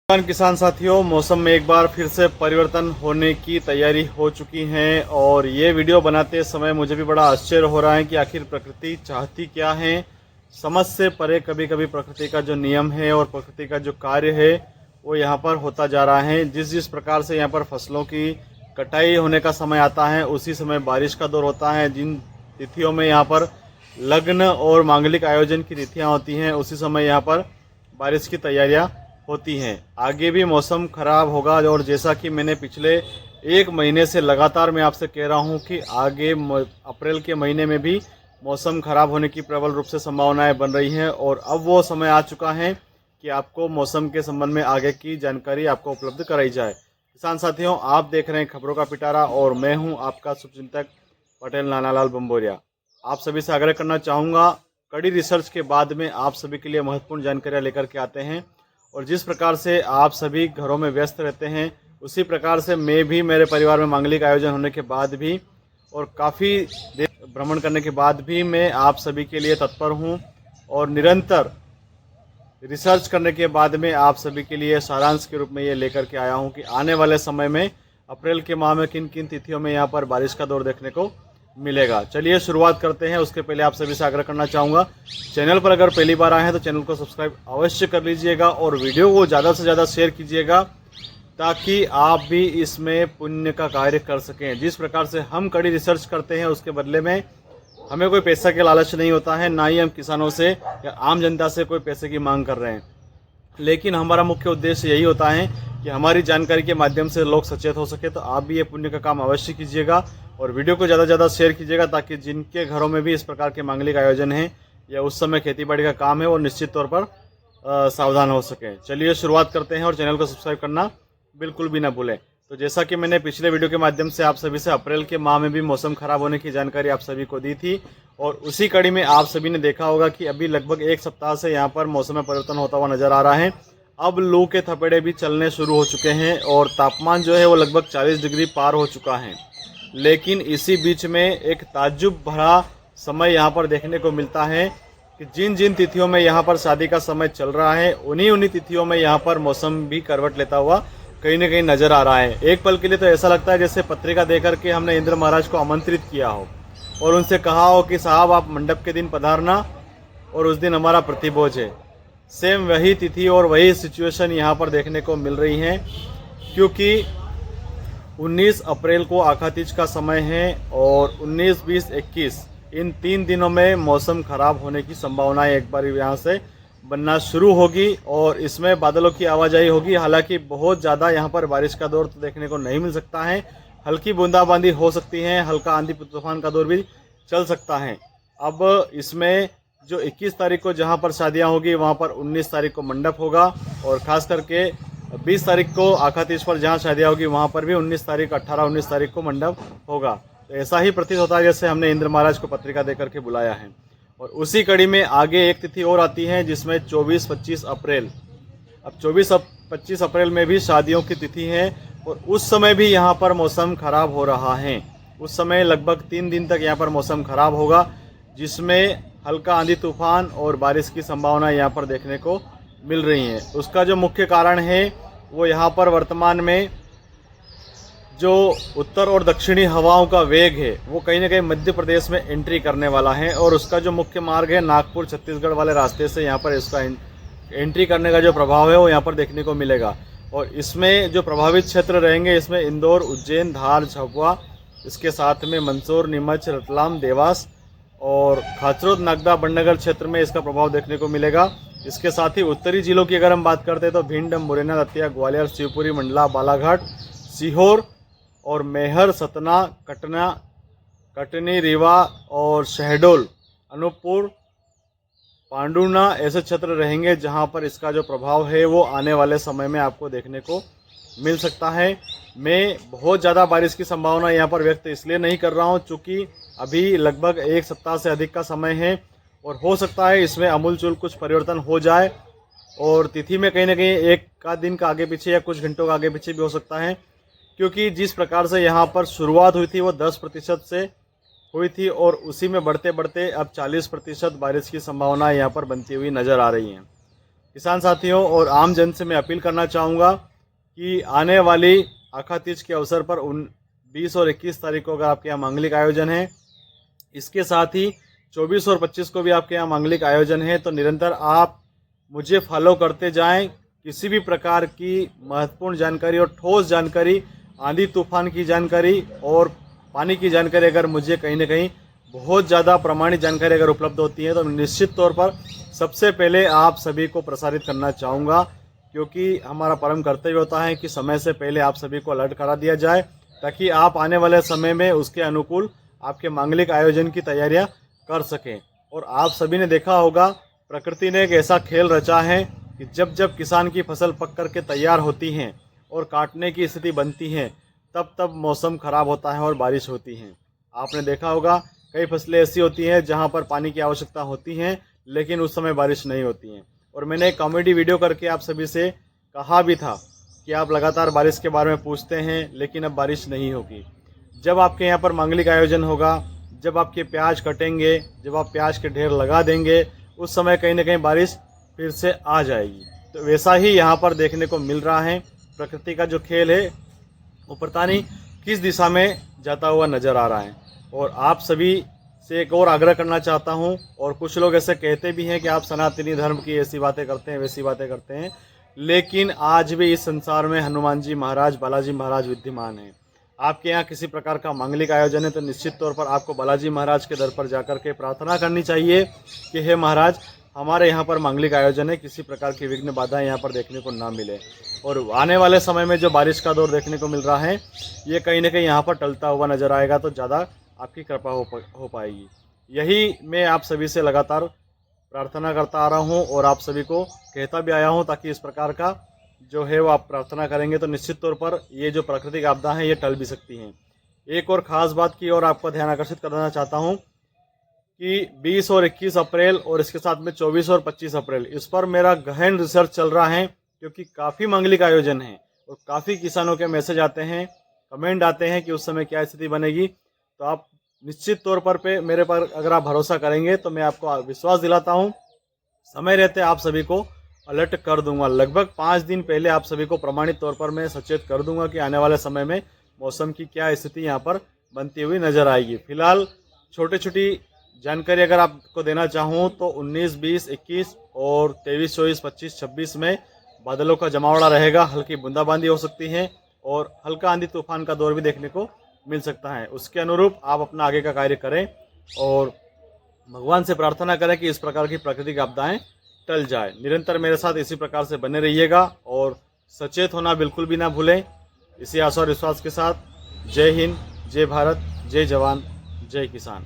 किसान साथियों, मौसम में एक बार फिर से परिवर्तन होने की तैयारी हो चुकी है और ये वीडियो बनाते समय मुझे भी बड़ा आश्चर्य हो रहा है कि आखिर प्रकृति चाहती क्या है। समझ से परे कभी कभी प्रकृति का जो नियम है और प्रकृति का जो कार्य है वो यहाँ पर होता जा रहा है। जिस प्रकार से यहाँ पर फसलों की कटाई होने का समय आता है उसी समय बारिश का दौर होता है। जिन तिथियों में यहाँ पर लग्न और मांगलिक आयोजन की तिथियाँ होती हैं उसी समय यहाँ पर बारिश की तैयारियाँ होती हैं। आगे भी मौसम खराब होगा और जैसा कि मैंने पिछले एक महीने से लगातार मैं आपसे कह रहा हूं कि आगे अप्रैल के महीने में भी मौसम खराब होने की प्रबल रूप से संभावनाएं बन रही हैं और अब वो समय आ चुका है कि आपको मौसम के संबंध में आगे की जानकारी आपको उपलब्ध कराई जाए। किसान साथियों, आप देख रहे हैं खबरों का पिटारा और मैं हूँ आपका शुभचिंतक पटेल नानालाल बंबोरिया। आप सभी से आग्रह करना चाहूँगा, कड़ी रिसर्च के बाद में आप सभी के लिए महत्वपूर्ण जानकारियाँ लेकर के आते हैं और जिस प्रकार से आप सभी घरों में व्यस्त रहते हैं उसी प्रकार से मैं भी मेरे परिवार में मांगलिक आयोजन होने के बाद भी और काफ़ी देर भ्रमण करने के बाद भी मैं आप सभी के लिए तत्पर हूं और निरंतर रिसर्च करने के बाद में आप सभी के लिए सारांश के रूप में ये लेकर के आया हूं कि आने वाले समय में अप्रैल के माह में किन किन तिथियों में यहाँ पर बारिश का दौर देखने को मिलेगा। चलिए शुरुआत करते हैं। उसके पहले आप सभी से आग्रह करना चाहूँगा, चैनल पर अगर पहली बार आए हैं तो चैनल को सब्सक्राइब अवश्य कर लीजिएगा और वीडियो को ज़्यादा से ज़्यादा शेयर कीजिएगा ताकि आप भी इसमें पुण्य का कार्य कर सकें। जिस प्रकार से हम कड़ी रिसर्च करते हैं उसके बदले में हमें कोई पैसा के लालच नहीं होता है, ना ही हम किसानों से या आम जनता से कोई पैसे की मांग कर रहे हैं, लेकिन हमारा मुख्य उद्देश्य यही होता है कि हमारी जानकारी के माध्यम से लोग सचेत हो सके। तो आप भी ये पुण्य का काम अवश्य कीजिएगा और वीडियो को ज़्यादा से ज़्यादा शेयर कीजिएगा ताकि जिनके घरों में भी इस प्रकार के मांगलिक आयोजन हैं या उस समय खेतीबाड़ी का काम है वो निश्चित तौर पर सावधान हो सकें। चलिए शुरुआत करते हैं और चैनल को सब्सक्राइब करना बिल्कुल भी ना भूलें। तो जैसा कि मैंने पिछले वीडियो के माध्यम से आप सभी से अप्रैल के माह में भी मौसम खराब होने की जानकारी आप सभी को दी थी और उसी कड़ी में आप सभी ने देखा होगा कि अभी लगभग एक सप्ताह से यहाँ पर मौसम में परिवर्तन होता हुआ नजर आ रहा है। अब लू के थपेड़े भी चलने शुरू हो चुके हैं और तापमान जो है वो लगभग 40 डिग्री पार हो चुका है। लेकिन इसी बीच में एक ताज्जुब भरा समय यहाँ पर देखने को मिलता है कि जिन जिन तिथियों में यहाँ पर शादी का समय चल रहा है उन्हीं तिथियों में यहाँ पर मौसम भी करवट लेता हुआ कहीं न कहीं नजर आ रहा है। एक पल के लिए तो ऐसा लगता है जैसे पत्रिका देकर के हमने इंद्र महाराज को आमंत्रित किया हो और उनसे कहा हो कि साहब आप मंडप के दिन पधारना और उस दिन हमारा प्रतिभोज है। सेम वही तिथि और वही सिचुएशन यहाँ पर देखने को मिल रही है क्योंकि 19 अप्रैल को आखातीज का समय है और 19, 20, 21 इन 3 दिनों में मौसम खराब होने की संभावनाएं एक बार यहाँ से बनना शुरू होगी और इसमें बादलों की आवाजाही होगी। हालांकि बहुत ज़्यादा यहाँ पर बारिश का दौर तो देखने को नहीं मिल सकता है, हल्की बूंदाबांदी हो सकती है, हल्का आंधी तूफान का दौर भी चल सकता है। अब इसमें जो 21 तारीख को जहाँ पर शादियाँ होगी वहाँ पर 19 तारीख को मंडप होगा और ख़ास करके 20 तारीख को आखातीज पर जहाँ शादियाँ होगी वहाँ पर भी 19 तारीख 18-19 तारीख को मंडप होगा। तो ऐसा ही प्रतीत होता है जैसे हमने इंद्र महाराज को पत्रिका देकर के बुलाया है। और उसी कड़ी में आगे एक तिथि और आती है जिसमें 24-25 अप्रैल। अब 24-25 अप्रैल में भी शादियों की तिथि है और उस समय भी यहाँ पर मौसम खराब हो रहा है। उस समय लगभग 3 दिन तक यहाँ पर मौसम खराब होगा जिसमें हल्का आंधी तूफान और बारिश की संभावना यहाँ पर देखने को मिल रही है। उसका जो मुख्य कारण है वो यहाँ पर वर्तमान में जो उत्तर और दक्षिणी हवाओं का वेग है वो कहीं ना कहीं मध्य प्रदेश में एंट्री करने वाला है और उसका जो मुख्य मार्ग है नागपुर छत्तीसगढ़ वाले रास्ते से यहाँ पर इसका एंट्री करने का जो प्रभाव है वो यहाँ पर देखने को मिलेगा। और इसमें जो प्रभावित क्षेत्र रहेंगे इसमें इंदौर, उज्जैन, धार, झाबुआ, इसके साथ में मंदसौर, नीमच, रतलाम, देवास और खाचरोद, नागदा, बड़नगर क्षेत्र में इसका प्रभाव देखने को मिलेगा। इसके साथ ही उत्तरी जिलों की अगर हम बात करते हैं तो भिंड, मुरैना, दतिया, ग्वालियर, शिवपुरी, मंडला, बालाघाट, सीहोर और मैहर, सतना, कटनी, रीवा और शहडोल, अनूपपुर, पांडुना ऐसे क्षेत्र रहेंगे जहां पर इसका जो प्रभाव है वो आने वाले समय में आपको देखने को मिल सकता है। मैं बहुत ज़्यादा बारिश की संभावना यहाँ पर व्यक्त इसलिए नहीं कर रहा हूँ क्योंकि अभी लगभग एक सप्ताह से अधिक का समय है और हो सकता है इसमें अमूलचूल कुछ परिवर्तन हो जाए और तिथि में कहीं ना कहीं एक का दिन का आगे पीछे या कुछ घंटों का आगे पीछे भी हो सकता है क्योंकि जिस प्रकार से यहाँ पर शुरुआत हुई थी वो 10% से हुई थी और उसी में बढ़ते बढ़ते अब 40% बारिश की संभावना यहाँ पर बनती हुई नज़र आ रही हैं। किसान साथियों और आम जन से मैं अपील करना चाहूँगा कि आने वाली आखा तीज के अवसर पर 20 और 21 तारीख को अगर आपके यहाँ मांगलिक आयोजन है, इसके साथ ही 24 और 25 को भी आपके यहाँ मांगलिक आयोजन है, तो निरंतर आप मुझे फॉलो करते जाएं। किसी भी प्रकार की महत्वपूर्ण जानकारी और ठोस जानकारी, आंधी तूफान की जानकारी और पानी की जानकारी अगर मुझे कहीं ना कहीं बहुत ज़्यादा प्रमाणित जानकारी अगर उपलब्ध होती है तो निश्चित तौर पर सबसे पहले आप सभी को प्रसारित करना चाहूँगा, क्योंकि हमारा परम कर्तव्य होता है कि समय से पहले आप सभी को अलर्ट करा दिया जाए, ताकि आप आने वाले समय में उसके अनुकूल आपके मांगलिक आयोजन की तैयारियां कर सकें। और आप सभी ने देखा होगा, प्रकृति ने एक ऐसा खेल रचा है कि जब जब किसान की फसल पक कर के तैयार होती हैं और काटने की स्थिति बनती है, तब तब मौसम खराब होता है और बारिश होती है। आपने देखा होगा कई फसलें ऐसी होती हैं जहां पर पानी की आवश्यकता होती है, लेकिन उस समय बारिश नहीं होती है। और मैंने एक कॉमेडी वीडियो करके आप सभी से कहा भी था कि आप लगातार बारिश के बारे में पूछते हैं, लेकिन अब बारिश नहीं होगी। जब आपके यहाँ पर मांगलिक आयोजन होगा, जब आपके प्याज कटेंगे, जब आप प्याज के ढेर लगा देंगे, उस समय कहीं ना कहीं बारिश फिर से आ जाएगी। तो वैसा ही यहाँ पर देखने को मिल रहा है। प्रकृति का जो खेल है वो पता नहीं किस दिशा में जाता हुआ नज़र आ रहा है। और आप सभी से एक और आग्रह करना चाहता हूँ, और कुछ लोग ऐसे कहते भी हैं कि आप सनातनी धर्म की ऐसी बातें करते हैं, वैसी बातें करते हैं, लेकिन आज भी इस संसार में हनुमान जी महाराज, बालाजी महाराज विद्यमान हैं। आपके यहाँ किसी प्रकार का मांगलिक आयोजन है तो निश्चित तौर पर आपको बालाजी महाराज के दर पर जाकर के प्रार्थना करनी चाहिए कि हे महाराज, हमारे यहाँ पर मांगलिक आयोजन है, किसी प्रकार की विघ्न बाधाएं यहाँ पर देखने को ना मिले। और आने वाले समय में जो बारिश का दौर देखने को मिल रहा है, ये कहीं ना कहीं यहाँ पर टलता हुआ नजर आएगा, तो ज़्यादा आपकी कृपा हो पाएगी। यही मैं आप सभी से लगातार प्रार्थना करता आ रहा हूँ और आप सभी को कहता भी आया हूँ, ताकि इस प्रकार का जो है वो आप प्रार्थना करेंगे तो निश्चित तौर पर ये जो प्राकृतिक आपदा है ये टल भी सकती हैं। एक और ख़ास बात की और आपका ध्यान आकर्षित करना चाहता हूँ कि 20 और 21 अप्रैल और इसके साथ में 24 और 25 अप्रैल, इस पर मेरा गहन रिसर्च चल रहा है, क्योंकि काफ़ी मांगलिक आयोजन है और काफ़ी किसानों के मैसेज आते हैं, कमेंट आते हैं कि उस समय क्या स्थिति बनेगी। तो आप निश्चित तौर पर मेरे पर अगर आप भरोसा करेंगे तो मैं आपको विश्वास दिलाता हूँ, समय रहते आप सभी को अलर्ट कर दूंगा। लगभग 5 दिन पहले आप सभी को प्रमाणित तौर पर मैं सचेत कर दूंगा कि आने वाले समय में मौसम की क्या स्थिति यहाँ पर बनती हुई नजर आएगी। फिलहाल छोटी छोटी जानकारी अगर आपको देना चाहूँ तो 19, 20, 21 और 23, 24, 25, 26 में बादलों का जमावड़ा रहेगा, हल्की बूंदाबांदी हो सकती है और हल्का आंधी तूफान का दौर भी देखने को मिल सकता है। उसके अनुरूप आप अपना आगे का कार्य करें और भगवान से प्रार्थना करें कि इस प्रकार की प्राकृतिक आपदाएं टल जाए। निरंतर मेरे साथ इसी प्रकार से बने रहिएगा और सचेत होना बिल्कुल भी ना भूलें। इसी आशा और विश्वास के साथ जय हिंद, जय भारत, जय जवान, जय किसान।